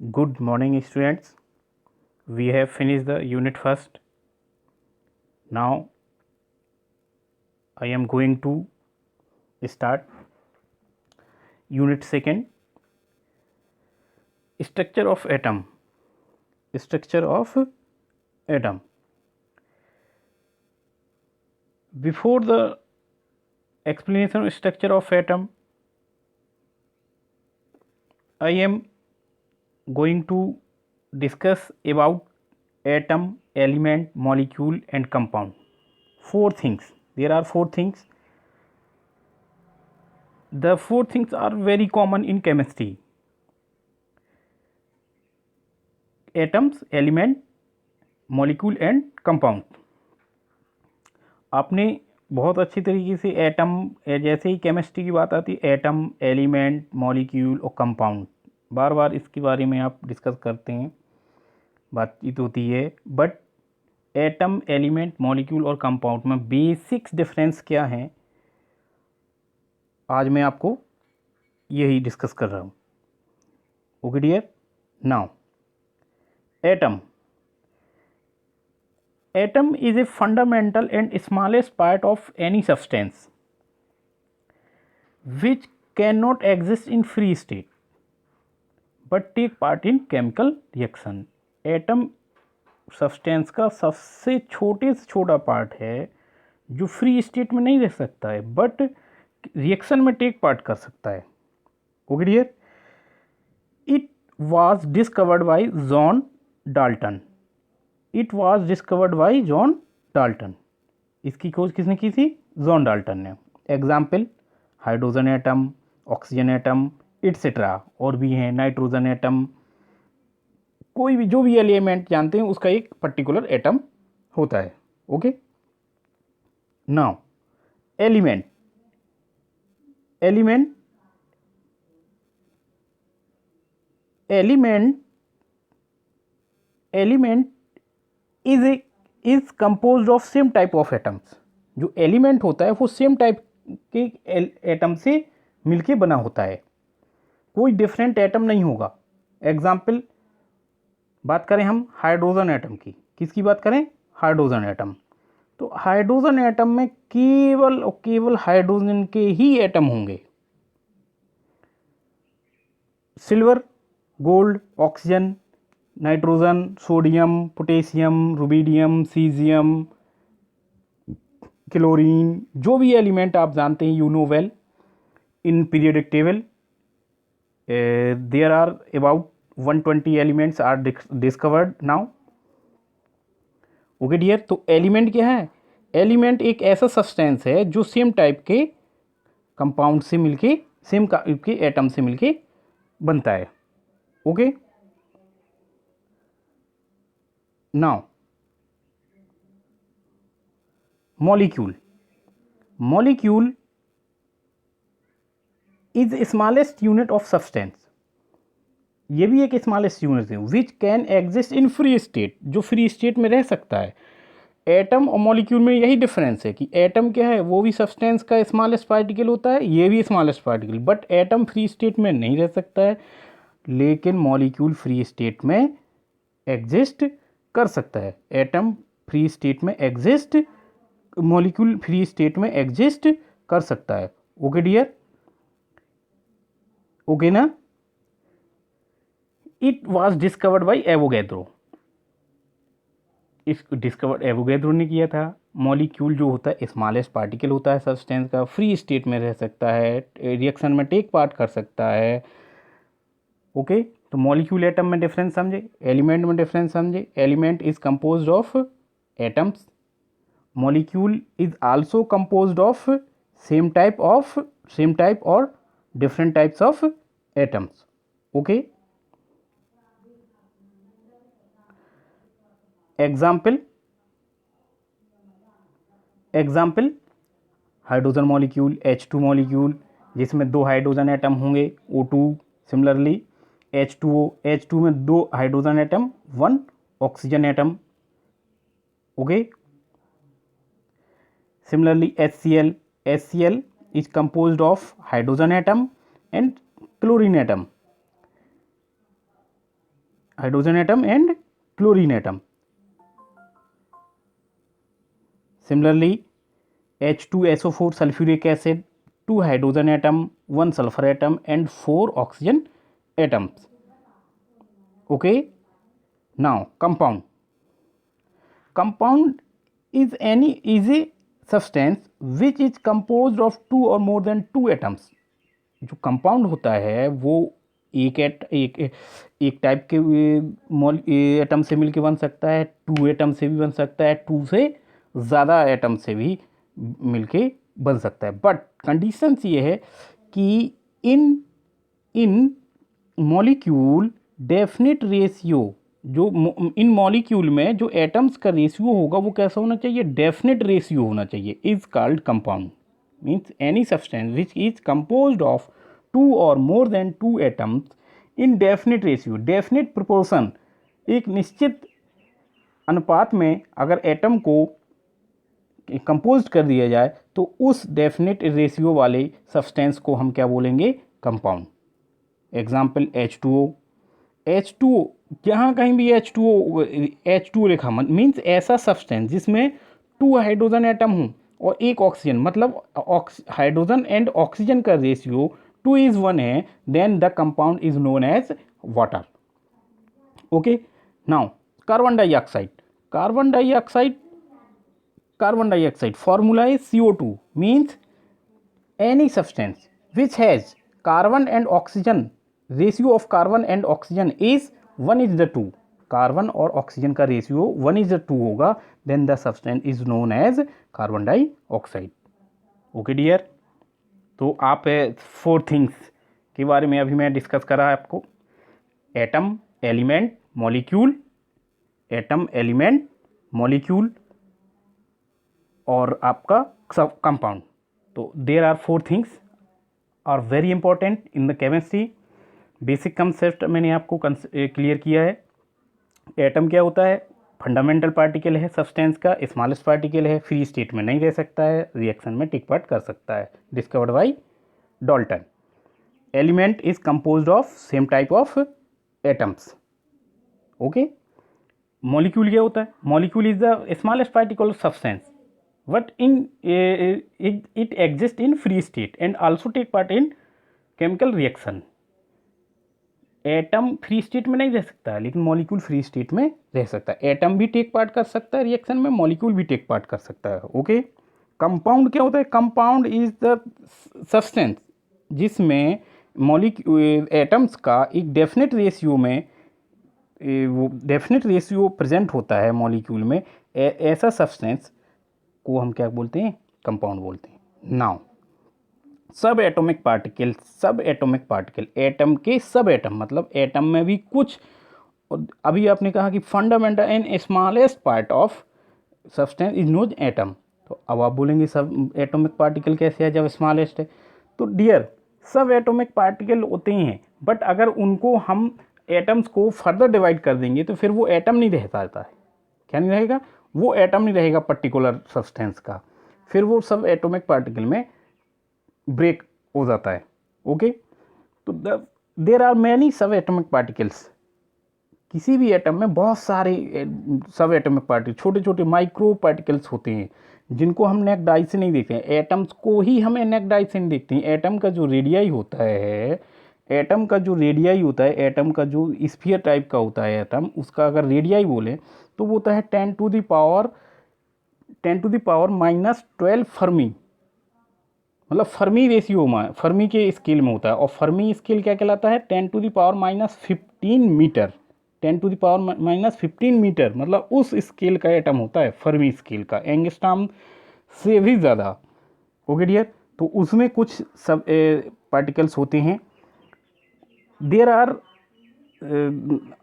Good morning, students. We have finished the unit first. Now I am going to start unit second. Structure of atom. Structure of atom. Before the explanation of structure of atom, I am going to discuss about atom, element, molecule and compound. Four things. There are four things. The four things are very common in chemistry. Atoms, element, molecule and compound. आपने बहुत अच्छी तरीके से atom, जैसे ही chemistry की बात आती है एटम, एलिमेंट, मॉलिक्यूल और कंपाउंड, बार बार इसके बारे में आप डिस्कस करते हैं, बातचीत होती है. बट एटम, एलिमेंट, मॉलिक्यूल और कंपाउंड में बेसिक्स डिफरेंस क्या है, आज मैं आपको यही डिस्कस कर रहा हूँ. Okay dear. Now atom. Atom is a fundamental and smallest part of any substance which cannot exist in free state but take part in chemical reaction. Atom substance का सबसे छोटे से छोटा पार्ट है जो फ्री स्टेट में नहीं रह सकता है बट रिएक्शन में टेक पार्ट कर सकता है. Okay dear. It was discovered by John Dalton. It was discovered by John Dalton. इसकी खोज किसने की थी? जॉन डाल्टन ने. Example hydrogen atom, oxygen atom etcetera, और भी हैं नाइट्रोजन एटम. कोई भी जो भी एलिमेंट जानते हैं उसका एक पर्टिकुलर एटम होता है. Okay. Now element. Element element element is composed of same type of atoms. जो एलिमेंट होता है वो सेम टाइप के एटम से मिलके बना होता है, कोई डिफरेंट एटम नहीं होगा. एग्जाम्पल बात करें हम हाइड्रोजन एटम की. किसकी बात करें? Hydrogen atom. तो हाइड्रोजन एटम में केवल और केवल हाइड्रोजन के ही एटम होंगे. Silver, gold, oxygen, nitrogen, sodium, potassium, rubidium, caesium, chlorine, जो भी एलिमेंट आप जानते हैं, you know well, in periodic table there are about 120 elements are discovered now. Okay dear. तो एलिमेंट क्या है? एलिमेंट एक ऐसा सब्सटेंस है जो सेम टाइप के कंपाउंड से मिलके, सेम टाइप के एटम से मिलके बनता है. Okay. Now molecule. Molecule is the smallest unit of substance. ये भी एक स्मॉलेस्ट यूनिट है which can exist in free state, जो फ्री स्टेट में रह सकता है. एटम और मॉलिक्यूल में यही डिफरेंस है कि एटम क्या है, वो भी सब्सटेंस का स्मॉलेस्ट पार्टिकल होता है, ये भी smallest particle. But atom free state में नहीं रह सकता है, लेकिन मॉलिक्यूल फ्री स्टेट में एग्जिस्ट कर सकता है. एटम फ्री स्टेट में एग्जिस्ट, मॉलिक्यूल फ्री स्टेट में एग्जिस्ट कर सकता है. Okay dear. ओके ना. It was discovered by Avogadro. इस डिस्कवर्ड एवोगैड्रो ने किया था. मॉलिक्यूल जो होता है स्मॉलेस्ट पार्टिकल होता है सब्सटेंस का, फ्री स्टेट में रह सकता है, रिएक्शन में टेक पार्ट कर सकता है. ओके. तो मॉलिक्यूल एटम में डिफरेंस समझे, एलिमेंट में डिफरेंस समझे. Element is composed of atoms. Molecule is also composed of same type और different types of atoms. Okay. Example hydrogen molecule, H2 molecule, जिसमें 2 हाइड्रोजन एटम होंगे, O2. सिमिलरली H2O में 2 hydrogen atom, 1 oxygen atom. Okay. Similarly HCl is composed of hydrogen atom and chlorine atom. hydrogen atom and chlorine atom. Similarly, H2SO4 sulfuric acid, 2 hydrogen atom, 1 sulfur atom and 4 oxygen atoms. Okay, now compound is a substance which is composed of 2 or more than 2 atoms. जो compound होता है वो एक type के atom से मिलके बन सकता है, 2 एटम से भी बन सकता है, 2 से ज़्यादा एटम से भी मिलके बन सकता है. बट कंडीशंस ये है कि इन मॉलिक्यूल डेफिनेट रेशियो, जो इन मॉलिक्यूल में जो एटम्स का रेशियो होगा वो कैसा होना चाहिए, डेफिनेट रेशियो होना चाहिए. Is called compound. Means any substance which is composed of 2 और more than 2 atoms in definite ratio. Definite proportion, एक निश्चित अनुपात में अगर एटम को कंपोज कर दिया जाए तो उस डेफिनेट रेशियो वाले सब्सटेंस को हम क्या बोलेंगे, कंपाउंड. Example H2O. जहाँ कहीं भी H2O लिखा मीन्स ऐसा सब्सटेंस जिसमें 2 हाइड्रोजन एटम हों और 1 ऑक्सीजन, मतलब हाइड्रोजन एंड ऑक्सीजन का रेशियो 2:1 है, then the compound is known as water. Okay, now carbon dioxide formula is CO2. means any substance which has carbon and oxygen, ratio of carbon and oxygen is 1:2. Carbon और oxygen का ratio 1:2 होगा, then the substance is known as carbon dioxide. Okay dear, तो आप 4 things के बारे में अभी मैं डिस्कस कर रहा है आपको. Atom, element, molecule, atom, element, molecule और आपका कंपाउंड. तो there are 4 things are very important in the chemistry. Basic concept मैंने आपको क्लियर किया है. एटम क्या होता है, फंडामेंटल पार्टिकल है सब्सटेंस का, स्मॉलेस्ट पार्टिकल है, फ्री स्टेट में नहीं रह सकता है, रिएक्शन में टेक पार्ट कर सकता है, discovered by Dalton. Element is composed of same type of atoms. Okay, molecule क्या होता है, molecule is the smallest particle of substance but it exists in free state and also take part in chemical reaction. Atom free state में नहीं रह सकता है लेकिन molecule free state में रह सकता है. एटम भी टेक पार्ट कर सकता है रिएक्शन में, मॉलिक्यूल भी टेक पार्ट कर सकता है. ओके, कंपाउंड क्या होता है, कंपाउंड इज द सब्सटेंस जिसमें मॉलिक्यूल एटम्स का एक डेफिनेट रेशियो में वो डेफिनेट रेशियो प्रेजेंट होता है मॉलिक्यूल में. ऐसा सब्सटेंस को हम क्या बोलते हैं, कंपाउंड बोलते हैं. नाउ सब एटॉमिक पार्टिकल, एटम के सब एटम, मतलब एटम में भी कुछ, अभी आपने कहा कि fundamental and smallest part of substance is known atom. तो अब आप बोलेंगे सब एटॉमिक पार्टिकल कैसे है जब स्मॉलेस्ट है. तो डियर, सब एटॉमिक पार्टिकल होते हैं बट अगर उनको हम एटम्स को फर्दर डिवाइड कर देंगे तो फिर वो एटम नहीं रह पाता है. क्या नहीं रहेगा, वो एटम नहीं रहेगा पर्टिकुलर सब्सटेंस का, फिर वो सब एटॉमिक पार्टिकल में ब्रेक हो जाता है. ओके, तो देयर आर मैनी सब एटॉमिक पार्टिकल्स. किसी भी एटम में बहुत सारे सब एटॉमिक पार्टिकल, छोटे छोटे माइक्रो पार्टिकल्स होते हैं जिनको हम नेक्ड आई से नहीं देखते हैं. एटम्स को ही हमें नेक्ड आई से नहीं देखते हैं. एटम का जो रेडियाई होता है, एटम का जो स्फीयर टाइप का होता है एटम, उसका अगर रेडियाई बोले तो वो होता है 10 टू द पावर -12 फर्मी, मतलब फर्मी रेशियो में, फर्मी के स्केल में होता है. और फर्मी स्केल क्या कहलाता है, 10 to the power -15 metre. 10 to the power -15 metre मतलब उस स्केल का एटम होता है, फर्मी स्केल का, एंगस्ट्रॉम से भी ज़्यादा. ओके डियर, तो उसमें कुछ सब पार्टिकल्स होते हैं. There are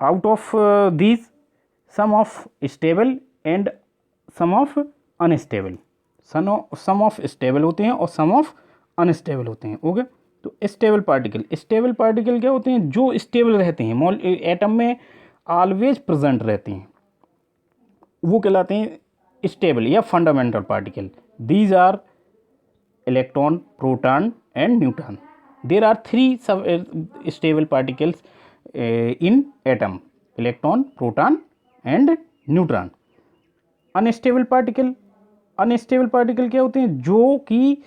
out of these some of stable and some of unstable. Some of stable होते हैं और सम ऑफ अनस्टेबल होते हैं. ओके, तो स्टेबल पार्टिकल क्या होते हैं, जो स्टेबल रहते हैं, एटम में ऑलवेज प्रेजेंट रहते हैं, वो कहलाते हैं स्टेबल या fundamental particle. These are electron, proton and neutron. There are 3 sub stable particles in atom. Electron, proton and neutron. Unstable particle, unstable particle क्या होते हैं? जो कि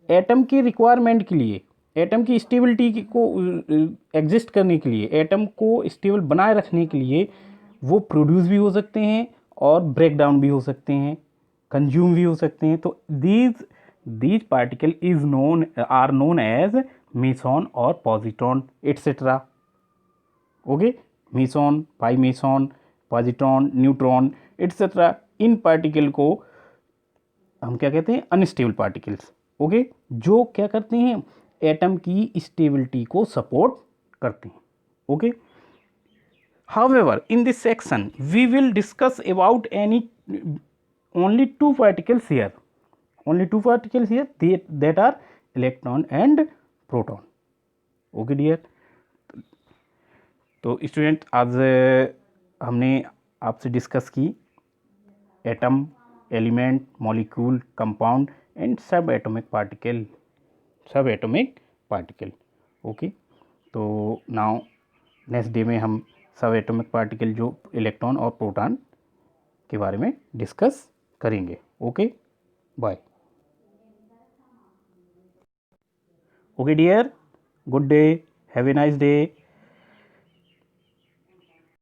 एटम की रिक्वायरमेंट के लिए, एटम की स्टेबिलिटी को एग्जिस्ट करने के लिए, एटम को स्टेबल बनाए रखने के लिए वो प्रोड्यूस भी हो सकते हैं और ब्रेक डाउन भी हो सकते हैं, कंज्यूम भी हो सकते हैं। तो दीज particle is known are known as meson और positron etcetera. Okay, meson, pi meson, positron, neutron etcetera, इन पार्टिकल को हम क्या कहते हैं? Unstable particles. ओके, जो क्या करते हैं? एटम की स्टेबिलिटी को सपोर्ट करते हैं। Okay, however in this section we will discuss about only two particles here, only two particles here, that are electron and proton. Okay dear, तो स्टूडेंट आज हमने आपसे डिस्कस की atom, element, molecule, compound and subatomic particle, subatomic particle. Okay, तो now next day में हम subatomic particle जो electron और प्रोटॉन के बारे में डिस्कस करेंगे। Okay, bye. Okay dear, good day, have a nice day.